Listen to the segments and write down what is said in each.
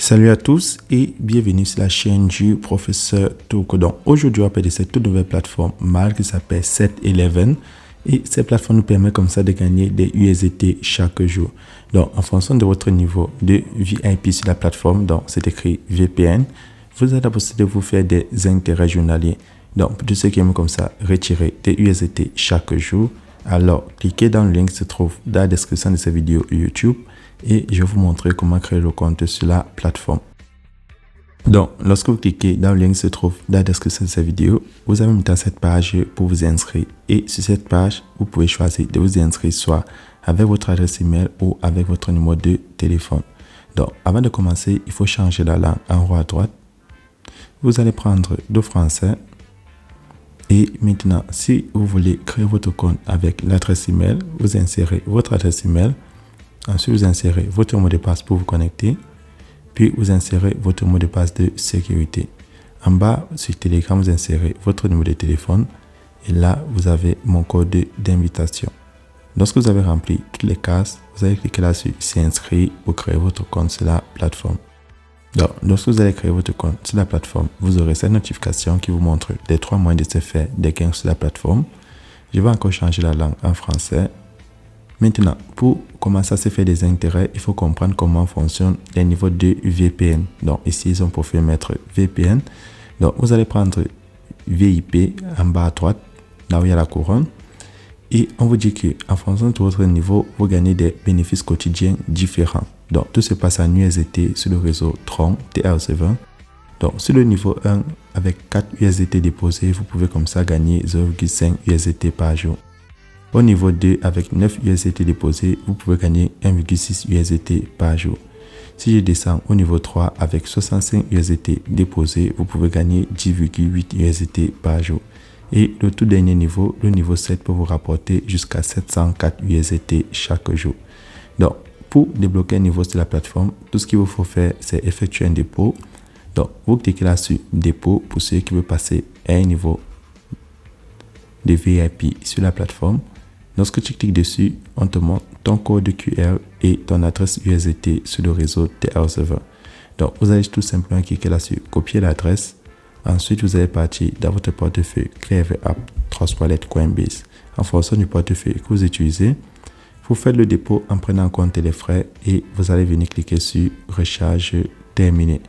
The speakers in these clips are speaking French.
Salut à tous et bienvenue sur la chaîne du professeur Toko. Donc aujourd'hui on va parler de cette toute nouvelle plateforme MAL qui s'appelle Set11 et cette plateforme nous permet comme ça de gagner des USDT chaque jour. Donc en fonction de votre niveau de VIP sur la plateforme, donc c'est écrit VPN, vous avez la possibilité de vous faire des intérêts journaliers. Donc pour tous ceux qui aiment comme ça retirer des USDT chaque jour, alors cliquez dans le lien qui se trouve dans la description de cette vidéo YouTube. Et je vais vous montrer comment créer le compte sur la plateforme. Donc, lorsque vous cliquez dans le lien qui se trouve dans la description de cette vidéo, vous avez mis dans cette page pour vous inscrire. Et sur cette page, vous pouvez choisir de vous inscrire soit avec votre adresse email ou avec votre numéro de téléphone. Donc, avant de commencer, il faut changer la langue en haut à droite. Vous allez prendre le français. Et maintenant, si vous voulez créer votre compte avec l'adresse email, vous insérez votre adresse email. Ensuite, vous insérez votre mot de passe pour vous connecter. Puis, vous insérez votre mot de passe de sécurité. En bas, sur Telegram, vous insérez votre numéro de téléphone. Et là, vous avez mon code d'invitation. Lorsque vous avez rempli toutes les cases, vous allez cliquer là sur s'inscrire pour créer votre compte sur la plateforme. Donc, lorsque vous allez créer votre compte sur la plateforme, vous aurez cette notification qui vous montre les 3 moyens de se faire des gains sur la plateforme. Je vais encore changer la langue en français. Maintenant, pour commencer à se faire des intérêts, il faut comprendre comment fonctionnent les niveaux de VPN. Donc ici, ils ont pour faire mettre VPN. Donc vous allez prendre VIP en bas à droite, là où il y a la couronne. Et on vous dit qu'en fonction de votre niveau, vous gagnez des bénéfices quotidiens différents. Donc tout se passe en USDT sur le réseau Tron TR7. Donc sur le niveau 1, avec 4 USDT déposés, vous pouvez comme ça gagner 0,5 USDT par jour. Au niveau 2, avec 9 USDT déposés, vous pouvez gagner 1,6 USDT par jour. Si je descends au niveau 3, avec 65 USDT déposés, vous pouvez gagner 10,8 USDT par jour. Et le tout dernier niveau, le niveau 7, peut vous rapporter jusqu'à 704 USDT chaque jour. Donc, pour débloquer un niveau sur la plateforme, tout ce qu'il vous faut faire, c'est effectuer un dépôt. Donc, vous cliquez là sur dépôt pour ceux qui veulent passer à un niveau de VIP sur la plateforme. Lorsque tu cliques dessus, on te montre ton code QR et ton adresse USDT sur le réseau TR7. Donc, vous allez tout simplement cliquer là sur copier l'adresse. Ensuite, vous allez partir dans votre portefeuille Clever App, Trustwallet, Coinbase. En fonction du portefeuille que vous utilisez, vous faites le dépôt en prenant en compte les frais et vous allez venir cliquer sur recharge terminée.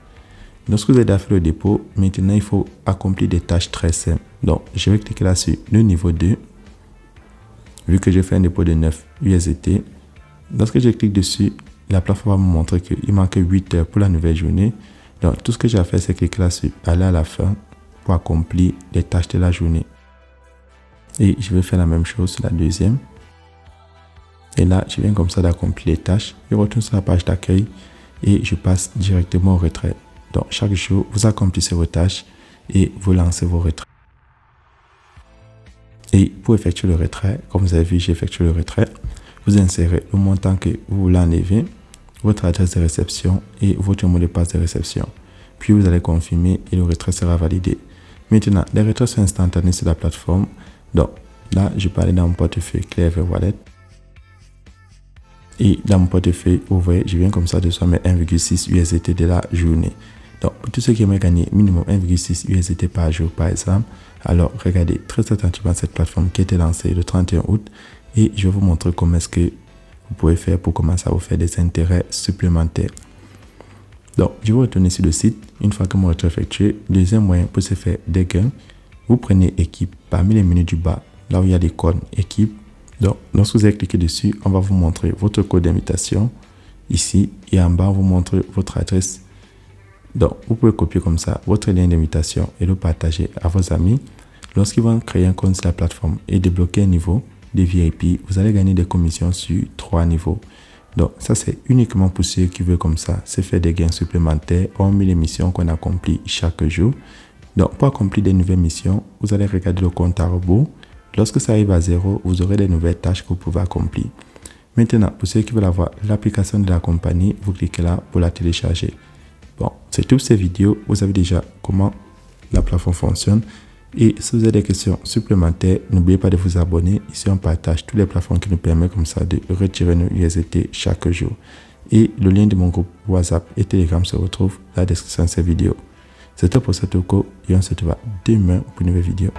Lorsque vous avez fait le dépôt, maintenant, il faut accomplir des tâches très simples. Donc, je vais cliquer là sur le niveau 2. Vu que j'ai fait un dépôt de 9 USDT, lorsque je clique dessus, la plateforme va me montrer qu'il manque 8 heures pour la nouvelle journée. Donc, tout ce que j'ai à faire, c'est cliquer là sur aller à la fin pour accomplir les tâches de la journée. Et je vais faire la même chose sur la deuxième. Et là, je viens comme ça d'accomplir les tâches. Je retourne sur la page d'accueil et je passe directement au retrait. Donc, chaque jour, vous accomplissez vos tâches et vous lancez vos retraits. Et pour effectuer le retrait, comme vous avez vu, j'ai effectué le retrait. Vous insérez le montant que vous voulez enlever, votre adresse de réception et votre mot de passe de réception. Puis vous allez confirmer et le retrait sera validé. Maintenant, les retraits sont instantanés sur la plateforme. Donc là, je peux aller dans mon portefeuille Clever Wallet. Et dans mon portefeuille, vous voyez, je viens comme ça de recevoir mes 1,6 USDT de la journée. Donc, pour tous ceux qui aimeraient gagner minimum 1,6 USDT par jour, par exemple, alors regardez très attentivement cette plateforme qui a été lancée le 31 août et je vais vous montrer comment est-ce que vous pouvez faire pour commencer à vous faire des intérêts supplémentaires. Donc, je vais retourner sur le site. Une fois que mon retrait est effectué, deuxième moyen pour se faire des gains, vous prenez équipe parmi les menus du bas, là où il y a l'icône équipe. Donc, lorsque vous allez cliquer dessus, on va vous montrer votre code d'invitation ici et en bas, on vous montre votre adresse. Donc, vous pouvez copier comme ça votre lien d'invitation et le partager à vos amis. Lorsqu'ils vont créer un compte sur la plateforme et débloquer un niveau de VIP, vous allez gagner des commissions sur 3 niveaux. Donc, ça, c'est uniquement pour ceux qui veulent comme ça se faire des gains supplémentaires hormis les missions qu'on accomplit chaque jour. Donc, pour accomplir des nouvelles missions, vous allez regarder le compte à rebours. Lorsque ça arrive à 0, vous aurez des nouvelles tâches que vous pouvez accomplir. Maintenant, pour ceux qui veulent avoir l'application de la compagnie, vous cliquez là pour la télécharger. Bon, c'est toutes ces vidéos. Vous savez déjà comment la plateforme fonctionne. Et si vous avez des questions supplémentaires, n'oubliez pas de vous abonner. Ici, on partage toutes les plateformes qui nous permettent comme ça de retirer nos USDT chaque jour. et le lien de mon groupe WhatsApp et Telegram se retrouve dans la description de cette vidéo. C'était pour Toko et on se retrouve demain pour une nouvelle vidéo.